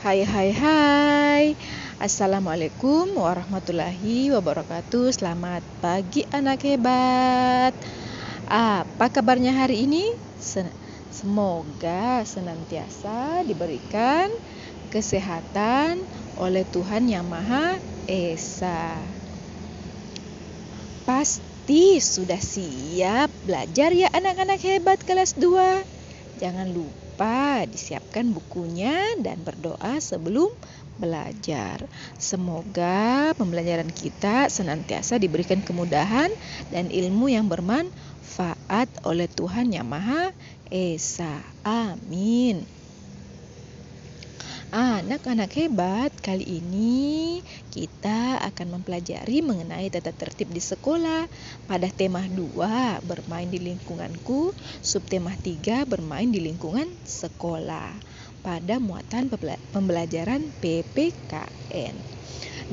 Hai hai hai. Assalamualaikum warahmatullahi wabarakatuh. Selamat pagi anak hebat. Apa kabarnya hari ini? Semoga senantiasa diberikan kesehatan oleh Tuhan Yang Maha Esa. Pasti sudah siap belajar ya anak-anak hebat kelas 2. Jangan lupa disiapkan bukunya dan berdoa sebelum belajar. Semoga pembelajaran kita senantiasa diberikan kemudahan dan ilmu yang bermanfaat oleh Tuhan Yang Maha Esa. Amin. Anak-anak hebat, kali ini kita akan mempelajari mengenai tata tertib di sekolah pada tema 2, bermain di lingkunganku, subtema 3, bermain di lingkungan sekolah, pada muatan pembelajaran PPKN.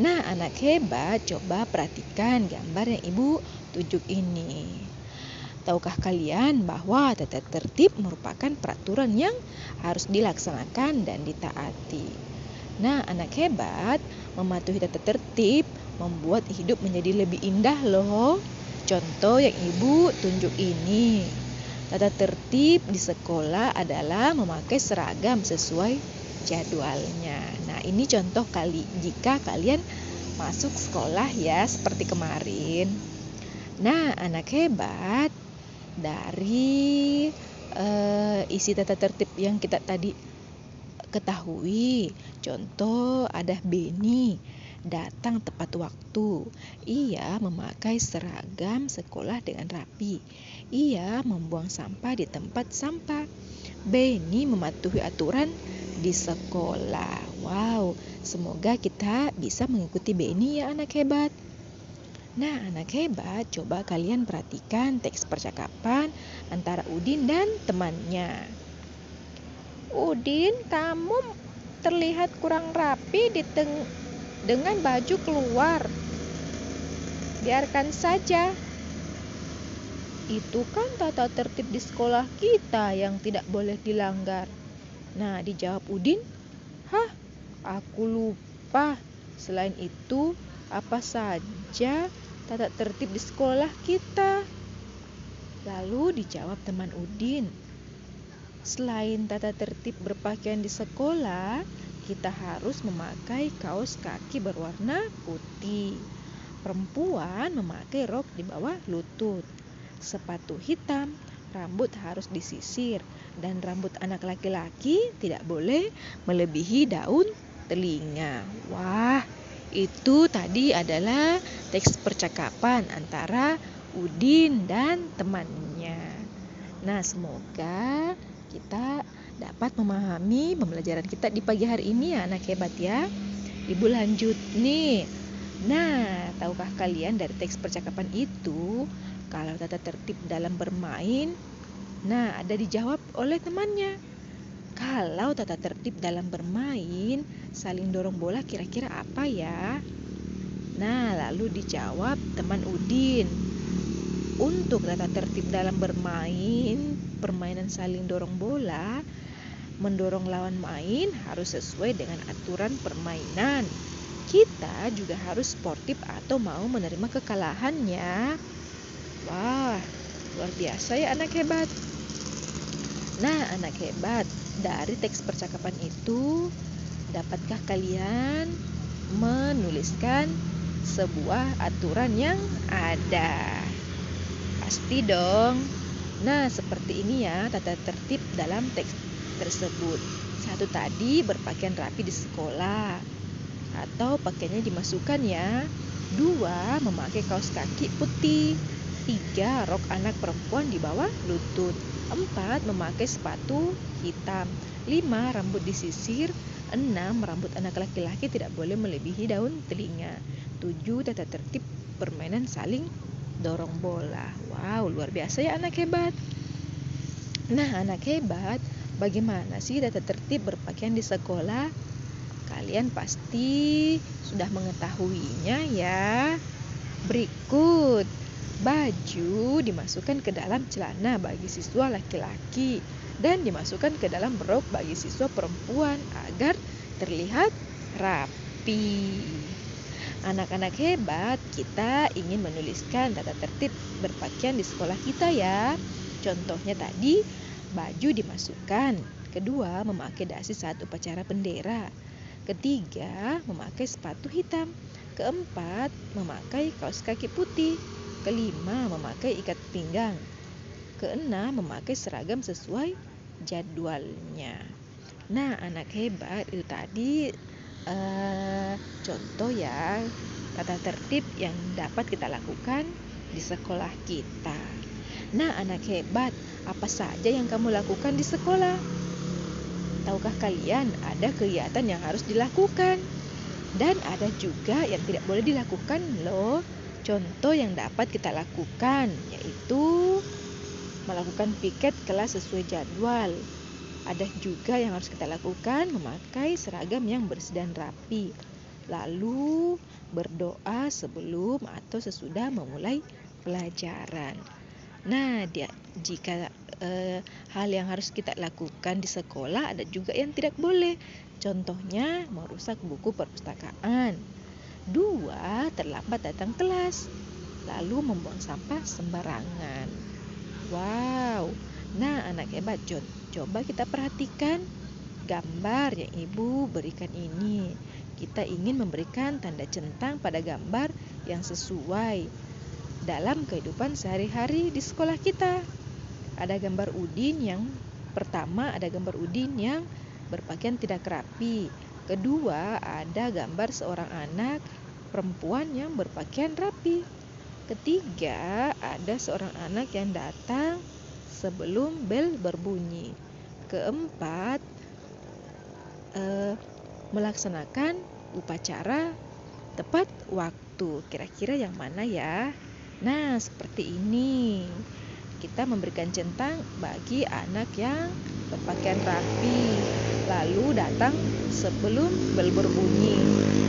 Nah, anak hebat, coba perhatikan gambar yang Ibu tunjuk ini. Tahukah kalian bahwa tata tertib merupakan peraturan yang harus dilaksanakan dan ditaati? Nah, anak hebat, mematuhi tata tertib membuat hidup menjadi lebih indah loh. Contoh yang Ibu tunjuk ini. Tata tertib di sekolah adalah memakai seragam sesuai jadwalnya. Nah, ini contoh jika kalian masuk sekolah ya, seperti kemarin. Nah, anak hebat, dari isi tata tertib yang kita tadi ketahui, contoh ada Beni datang tepat waktu. Ia memakai seragam sekolah dengan rapi. Ia membuang sampah di tempat sampah. Beni mematuhi aturan di sekolah. Wow, semoga kita bisa mengikuti Beni ya anak hebat. Nah, anak hebat, coba kalian perhatikan teks percakapan antara Udin dan temannya. Udin, kamu terlihat kurang rapi dengan baju keluar. Biarkan saja. Itu kan tata tertib di sekolah kita yang tidak boleh dilanggar. Nah, dijawab Udin, aku lupa. Selain itu, apa saja tata tertib di sekolah kita? Lalu dijawab teman Udin, selain tata tertib berpakaian di sekolah, kita harus memakai kaos kaki berwarna putih. Perempuan memakai rok di bawah lutut, sepatu hitam, rambut harus disisir, dan rambut anak laki-laki tidak boleh melebihi daun telinga. Wah, itu tadi adalah teks percakapan antara Udin dan temannya. Nah, semoga kita dapat memahami pembelajaran kita di pagi hari ini ya anak hebat ya. Ibu lanjut nih. Nah, tahukah kalian dari teks percakapan itu, kalau tata tertib dalam bermain, nah ada dijawab oleh temannya. Kalau tata tertib dalam bermain, saling dorong bola kira-kira apa ya? Nah, lalu dijawab teman Udin. Untuk tata tertib dalam bermain, permainan saling dorong bola, mendorong lawan main harus sesuai dengan aturan permainan. Kita juga harus sportif atau mau menerima kekalahannya. Wah, luar biasa ya anak hebat. Nah, anak hebat, dari teks percakapan itu, dapatkah kalian menuliskan sebuah aturan yang ada? Pasti dong. Nah, seperti ini ya tata tertib dalam teks tersebut. 1 tadi berpakaian rapi di sekolah atau pakaiannya dimasukkan ya. 2 memakai kaos kaki putih. 3 rok anak perempuan di bawah lutut. 4 memakai sepatu hitam. 5 rambut disisir. 6 rambut anak laki-laki tidak boleh melebihi daun telinga. 7 tata tertib permainan saling dorong bola. Wow, luar biasa ya anak hebat. Nah, anak hebat, bagaimana sih tata tertib berpakaian di sekolah? Kalian pasti sudah mengetahuinya ya. Berikut, baju dimasukkan ke dalam celana bagi siswa laki-laki dan dimasukkan ke dalam rok bagi siswa perempuan agar terlihat rapi. Anak-anak hebat, kita ingin menuliskan tata tertib berpakaian di sekolah kita ya. Contohnya tadi, baju dimasukkan. Kedua, memakai dasi saat upacara bendera. Ketiga, memakai sepatu hitam. Keempat, memakai kaos kaki putih. Kelima, memakai ikat pinggang. Keenam, memakai seragam sesuai jadwalnya. Nah, anak hebat, itu tadi contoh ya tata tertib yang dapat kita lakukan di sekolah kita. Nah, anak hebat, apa saja yang kamu lakukan di sekolah? Tahukah kalian ada kegiatan yang harus dilakukan dan ada juga yang tidak boleh dilakukan loh. Contoh yang dapat kita lakukan yaitu melakukan piket kelas sesuai jadwal. Ada juga yang harus kita lakukan, memakai seragam yang bersih dan rapi. Lalu berdoa sebelum atau sesudah memulai pelajaran. Nah, jika hal yang harus kita lakukan di sekolah, ada juga yang tidak boleh. Contohnya, merusak buku perpustakaan. 2, terlambat datang kelas. Lalu membuang sampah sembarangan. Wow. Nah, anak hebat, coba kita perhatikan gambar yang Ibu berikan ini. Kita ingin memberikan tanda centang pada gambar yang sesuai dalam kehidupan sehari-hari di sekolah kita. Ada gambar Udin yang pertama, ada gambar Udin yang berpakaian tidak rapi. Kedua, ada gambar seorang anak perempuan yang berpakaian rapi. Ketiga, ada seorang anak yang datang sebelum bel berbunyi. Keempat, melaksanakan upacara tepat waktu. Kira-kira yang mana ya? Nah, seperti ini. Kita memberikan centang bagi anak yang berpakaian rapi, lalu datang sebelum bel berbunyi,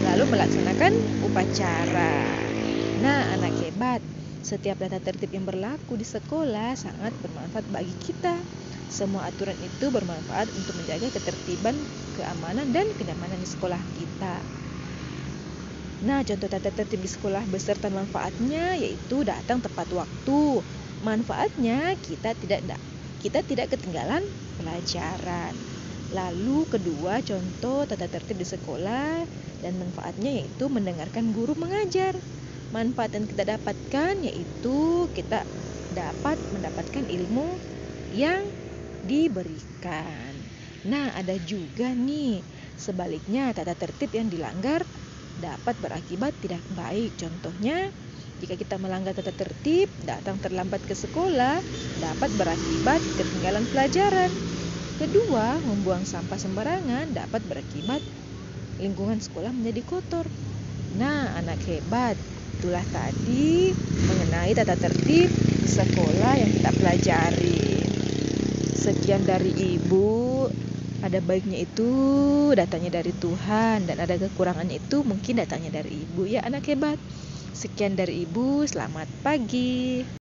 lalu melaksanakan upacara. Nah, anak hebat, setiap tata tertib yang berlaku di sekolah sangat bermanfaat bagi kita. Semua aturan itu bermanfaat untuk menjaga ketertiban, keamanan, dan kenyamanan di sekolah kita. Nah, contoh tata tertib di sekolah beserta manfaatnya yaitu datang tepat waktu. Manfaatnya kita tidak ketinggalan pelajaran. Lalu kedua, contoh tata tertib di sekolah dan manfaatnya yaitu mendengarkan guru mengajar. Manfaat yang kita dapatkan yaitu kita dapat mendapatkan ilmu yang diberikan. Nah, ada juga nih sebaliknya, tata tertib yang dilanggar dapat berakibat tidak baik. Contohnya, jika kita melanggar tata tertib, datang terlambat ke sekolah, dapat berakibat ketinggalan pelajaran. Kedua, membuang sampah sembarangan dapat berakibat lingkungan sekolah menjadi kotor. Nah, anak hebat, itulah tadi mengenai tata tertib di sekolah yang kita pelajari. Sekian dari Ibu. Ada baiknya itu datangnya dari Tuhan, dan ada kekurangannya itu mungkin datangnya dari Ibu ya anak hebat. Sekian dari Ibu, selamat pagi.